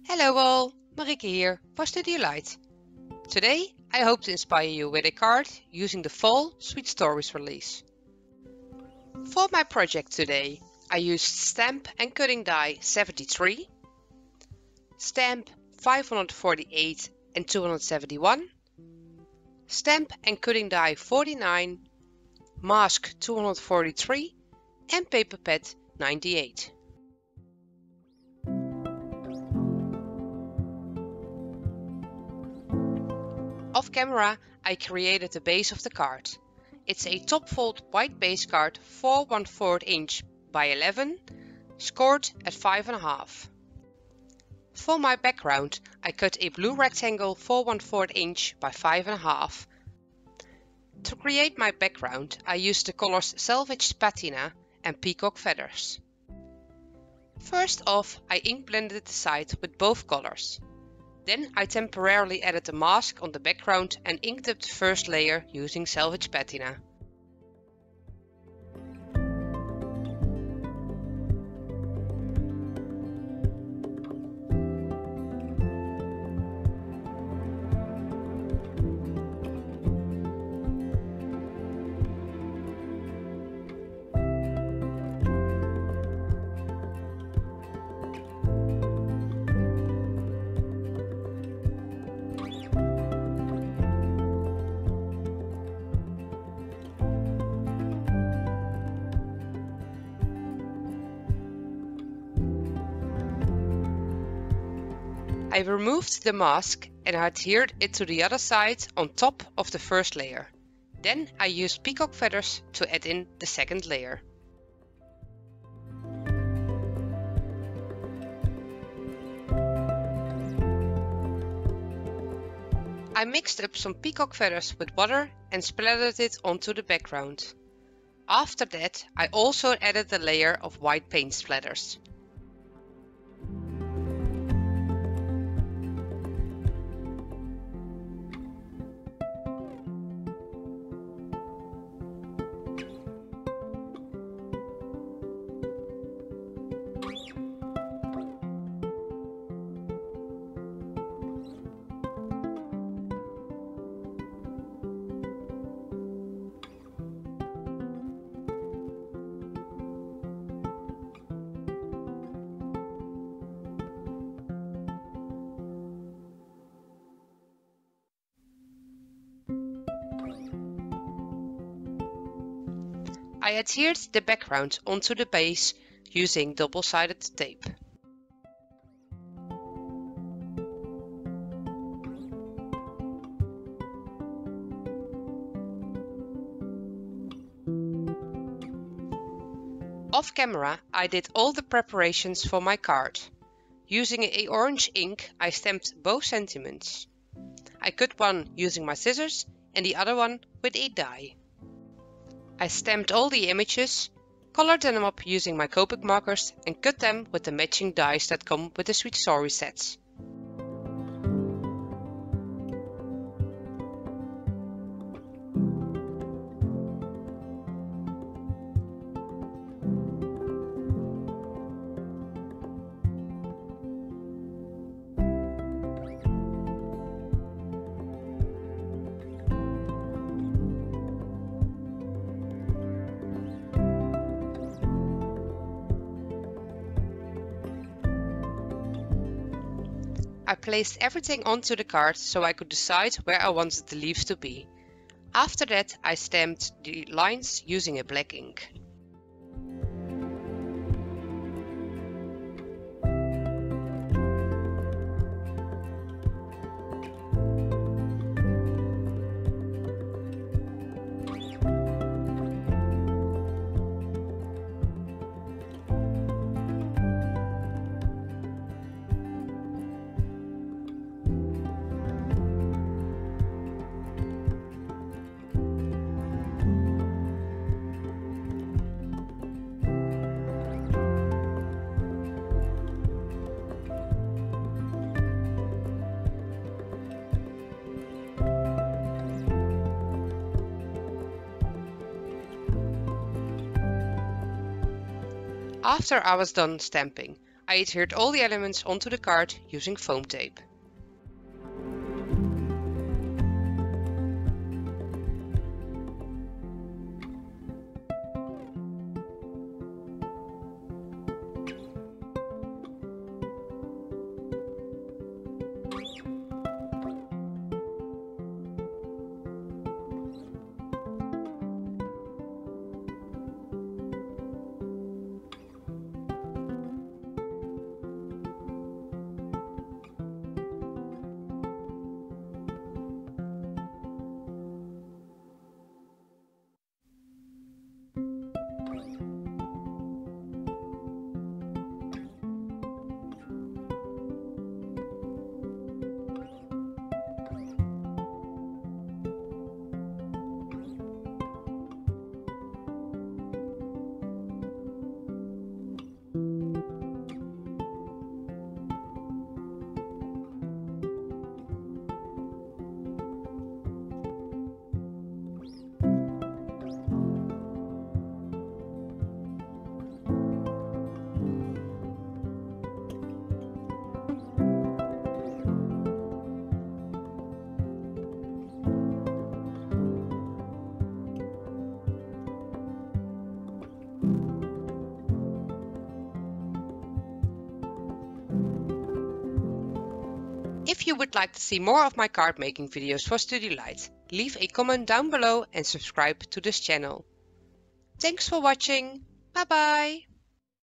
Hello all, Marieke here for Studiolight. Today I hope to inspire you with a card using the fall Sweet Stories release. For my project today I used stamp and cutting die 73, stamp 548 and 271, stamp and cutting die 49, mask 243 and Paperpad 98. Off camera, I created the base of the card. It's a top fold white base card 4 1/4 inch by 11, scored at 5.5. For my background, I cut a blue rectangle 4 1/4 inch by 5.5. To create my background, I used the colors Salvaged Patina and Peacock Feathers. First off, I ink blended the side with both colors. Then I temporarily added the mask on the background and inked up the first layer using Salvaged Patina. I removed the mask and adhered it to the other side on top of the first layer. Then I used peacock feathers to add in the second layer. I mixed up some peacock feathers with water and splattered it onto the background. After that, I also added a layer of white paint splatters. I adhered the background onto the base using double-sided tape. Off camera, I did all the preparations for my card. Using an orange ink, I stamped both sentiments. I cut one using my scissors and the other one with a die. I stamped all the images, colored them up using my Copic markers and cut them with the matching dies that come with the Sweet Story sets. I placed everything onto the card so I could decide where I wanted the leaves to be. After that, I stamped the lines using a black ink. After I was done stamping, I adhered all the elements onto the card using foam tape. If you would like to see more of my card making videos for Studiolight, leave a comment down below and subscribe to this channel. Thanks for watching. Bye bye!